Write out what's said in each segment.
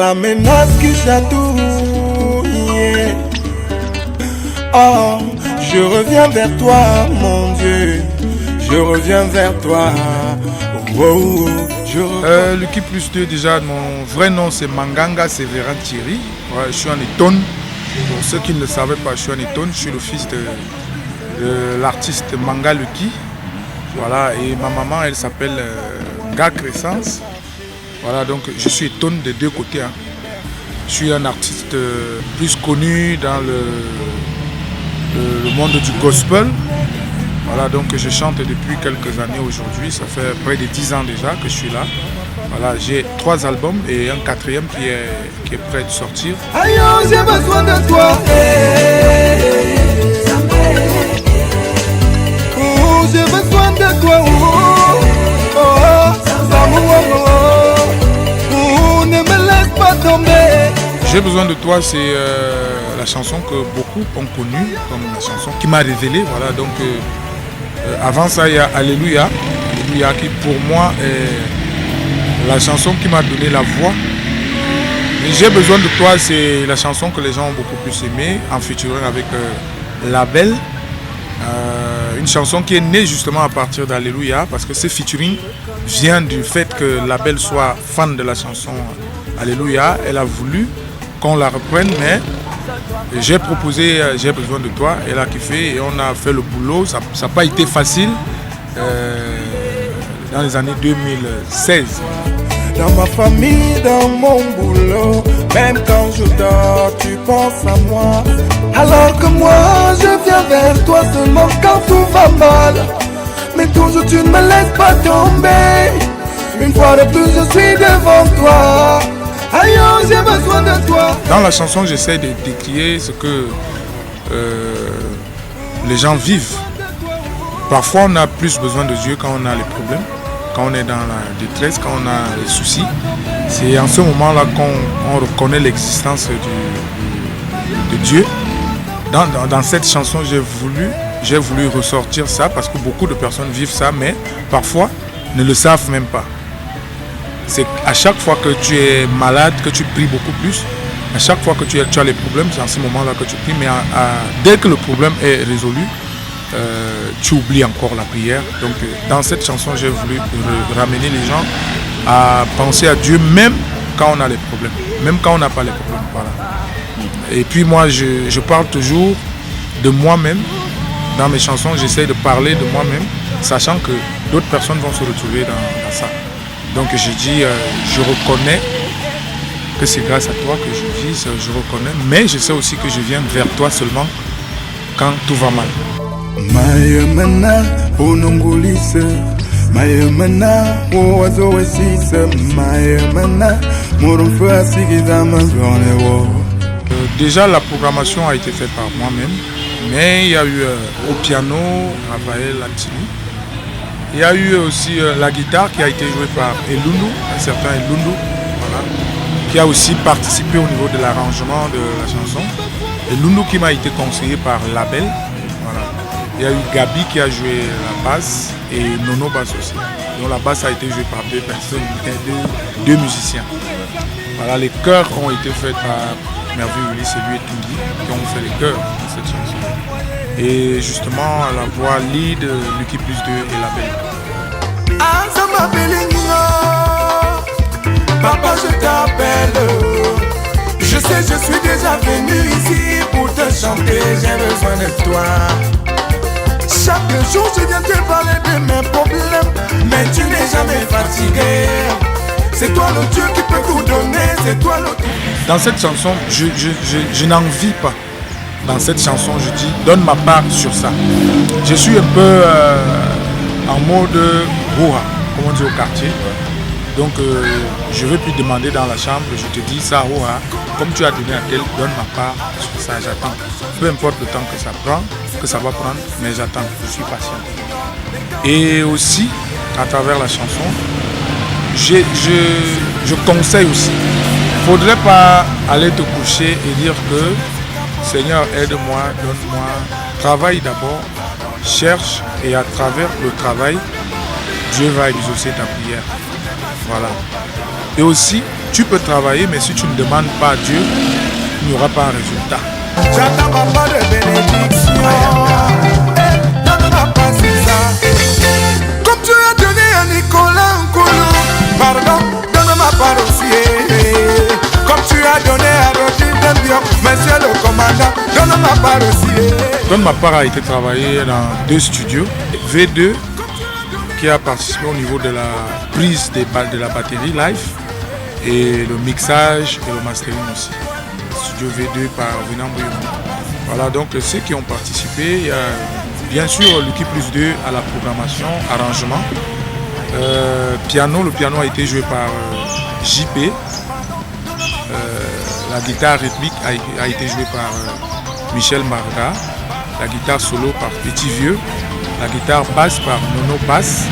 la menace qui chatouille. Oh, je reviens vers toi, mon Dieu. Je reviens vers toi. Oh, Lucky Plus 2, déjà, mon vrai nom c'est Manganga Sévérin Thierry. Ouais, je suis en Etone. Pour ceux qui ne le savaient pas, je suis en Etone. Je suis le fils de l'artiste Manga Lucky. Voilà, et ma maman, elle s'appelle Ga Crescence. Voilà, donc je suis Etone des deux côtés. Hein. Je suis un artiste plus connu dans le monde du gospel. Voilà, donc je chante depuis quelques années aujourd'hui. Ça fait près de 10 ans déjà que je suis là. Voilà, j'ai 3 albums et un 4e qui est prêt de sortir. Aïe, j'ai besoin de toi. Oh, j'ai besoin de toi. Oh, ne me laisse pas tomber. J'ai besoin de toi, c'est la chanson que beaucoup ont connue comme la chanson qui m'a révélé. Voilà, donc avant ça, il y a Alléluia. Alléluia qui pour moi est la chanson qui m'a donné la voix. Mais j'ai besoin de toi, c'est la chanson que les gens ont beaucoup plus aimée en featuring avec Label. Une chanson qui est née justement à partir d'Alléluia parce que ce featuring vient du fait que Label soit fan de la chanson Alléluia. Elle a voulu qu'on la reprenne, mais j'ai proposé J'ai besoin de toi, elle a kiffé et on a fait le boulot. Ça n'a pas été facile dans les années 2016. Dans ma famille, dans mon boulot, même quand je dors, tu penses à moi. Alors que moi, je viens vers toi seulement quand tout va mal. Mais toujours tu ne me laisses pas tomber. Une fois de plus, je suis devant toi. Aïe, j'ai besoin de toi. Dans la chanson, j'essaie de décrire ce que les gens vivent. Parfois, on a plus besoin de Dieu quand on a les problèmes, quand on est dans la détresse, quand on a les soucis. C'est en ce moment-là qu'on reconnaît l'existence de Dieu. Dans cette chanson, j'ai voulu ressortir ça parce que beaucoup de personnes vivent ça, mais parfois ne le savent même pas. C'est à chaque fois que tu es malade que tu pries beaucoup plus. À chaque fois que tu as les problèmes, c'est en ce moment-là que tu pries. Mais dès que le problème est résolu, tu oublies encore la prière. Donc dans cette chanson, j'ai voulu ramener les gens à penser à Dieu même quand on a les problèmes, même quand on n'a pas les problèmes. Voilà. Et puis moi, je parle toujours de moi-même. Dans mes chansons, j'essaie de parler de moi-même, sachant que d'autres personnes vont se retrouver dans ça. Donc je dis, je reconnais que c'est grâce à toi que je vis, je reconnais, mais je sais aussi que je viens vers toi seulement quand tout va mal. Mayemana unungulise, mayemana uwazoesise, mayemana murumfu asigiza mazwanewo. Déjà la programmation a été faite par moi-même, mais il y a eu au piano Raphaël Lantini. Il y a eu aussi la guitare qui a été jouée par Elundu, un certain Elundu, voilà, qui a aussi participé au niveau de l'arrangement de la chanson. Elundu qui m'a été conseillé par Label. Voilà. Il y a eu Gabi qui a joué la basse et Nono basse aussi. Donc la basse a été jouée par deux personnes, deux musiciens. Voilà, les chœurs ont été faits par Merveille Ulysse et lui et Tungi qui ont fait les chœurs de cette chanson. Et justement, la voix lead, Lucky Plus 2 et Label. Papa, je t'appelle. Je sais, je suis déjà venu ici pour te chanter. J'ai besoin de toi. Chaque jour, je viens te parler de mes problèmes, mais tu n'es jamais fatigué. C'est toi le Dieu qui peut tout donner. C'est toi le... Dans cette chanson, je n'en vis pas. Dans cette chanson, je dis, donne ma part sur ça. Je suis un peu en mode roha, comme on dit au quartier. Donc, je ne vais plus demander dans la chambre, je te dis ça, roha, comme tu as donné à tel, donne ma part sur ça, j'attends. Peu importe le temps que ça prend, que ça va prendre, mais j'attends, je suis patient. Et aussi, à travers la chanson, je conseille aussi. Il ne faudrait pas aller te coucher et dire que Seigneur, aide-moi, donne-moi, travaille d'abord, cherche et à travers le travail, Dieu va exaucer ta prière. Voilà. Et aussi, tu peux travailler, mais si tu ne demandes pas à Dieu, il n'y aura pas un résultat. J'attends pas de bénédiction. Donne-moi pas ça. Comme tu as donné à Nicolas Nkolo, pardon, donne ma part aussi. Comme tu as donné à Rodin Dembion, monsieur le commandant, donne ma part aussi. Donne ma part a été travaillé dans 2 studios. V2 qui a participé au niveau de la prise de la batterie live et le mixage et le mastering aussi. Studio V2 par Venant Bouillon. Voilà, donc ceux qui ont participé, il y a bien sûr Lucky Plus 2 à la programmation, arrangement. Le piano a été joué par JP. La guitare rythmique a été jouée par Michel Marga. La guitare solo par Petit Vieux. La guitare basse par Nono Bass.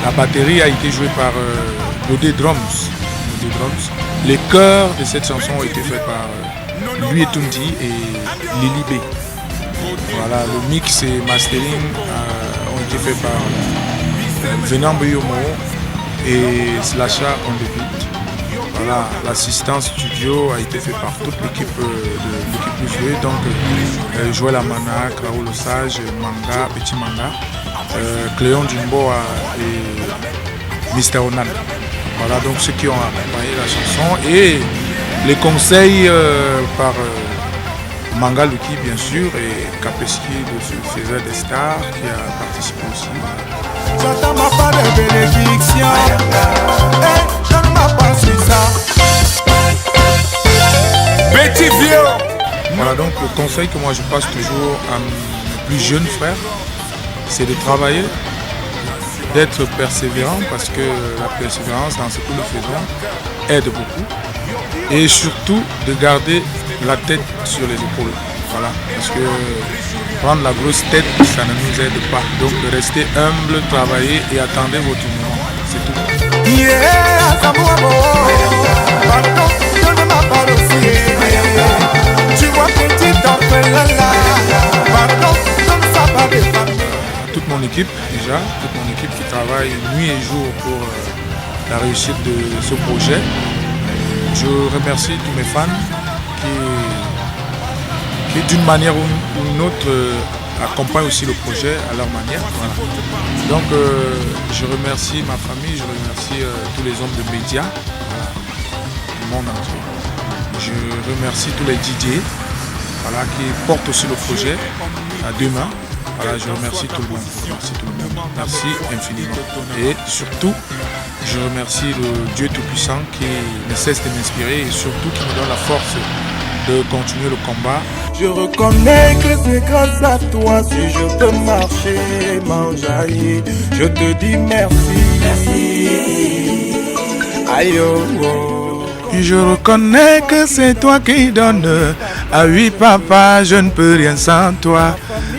La batterie a été jouée par Lodé Drums. Les chœurs de cette chanson ont été faits par Lui et Tundi et Lily B. Voilà, le mix et mastering ont été faits par Venant Buyomo et Slasha on the beat. Voilà, l'assistance studio a été faite par toute l'équipe de l'équipe Plus 2, donc Joël Amana, Raoul Osage, Manga, Petit Manga, Cléon Dumboa et Mr. Onan. Voilà donc ceux qui ont accompagné la chanson et les conseils par Manga Luki bien sûr et Kapeski de Faiseur des Stars qui a participé aussi. J'attends ma part de bénédiction. Je ne m'en passe ça. Petit vieux. Voilà donc le conseil que moi je passe toujours à mes plus jeunes frères, c'est de travailler, d'être persévérant parce que la persévérance dans ce que nous faisons aide beaucoup. Et surtout de garder la tête sur les épaules. Voilà, parce que prendre la grosse tête, ça ne nous aide pas. Donc restez humble, travaillez et attendez votre moment. C'est tout. Toute mon équipe déjà, toute mon équipe qui travaille nuit et jour pour la réussite de ce projet. Je remercie tous mes fans qui d'une manière ou d'une autre accompagnent aussi le projet à leur manière. Voilà. Donc je remercie ma famille, je remercie tous les hommes de médias du monde entier. Je remercie tous les DJ voilà, qui portent aussi le projet à 2 mains. Voilà, je remercie tout le monde. Merci infiniment. Et surtout, je remercie le Dieu Tout-Puissant qui ne cesse de m'inspirer et surtout qui me donne la force de continuer le combat. Je reconnais que c'est grâce à toi si je peux marcher, m'enjailler. Je te dis merci. Merci. Aïe oh, oh. Je reconnais que c'est toi qui donnes. Ah oui papa, je ne peux rien sans toi.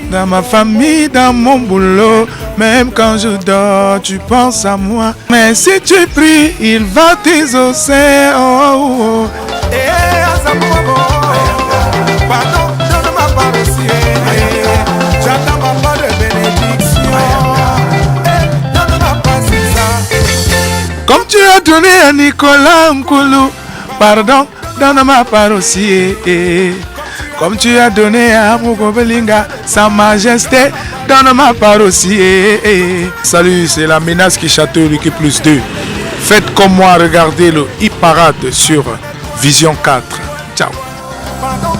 Dans ma famille, dans mon boulot, même quand je dors, tu penses à moi. Mais si tu pries, il va t'exaucer. Oh, oh, oh. Pardon, donne-moi pas aussi. J'attends ma part de bénédiction. Donne-moi pas ça. Comme tu as donné à Nicolas Nkolo, pardon, donne ma part aussi. Comme tu as donné à Moko Belinga, Sa Majesté, donne ma part aussi. Salut, c'est la menace qui chatouille l'équipe Plus 2. Faites comme moi, regardez le hit parade sur Vision 4. Ciao. Pardon,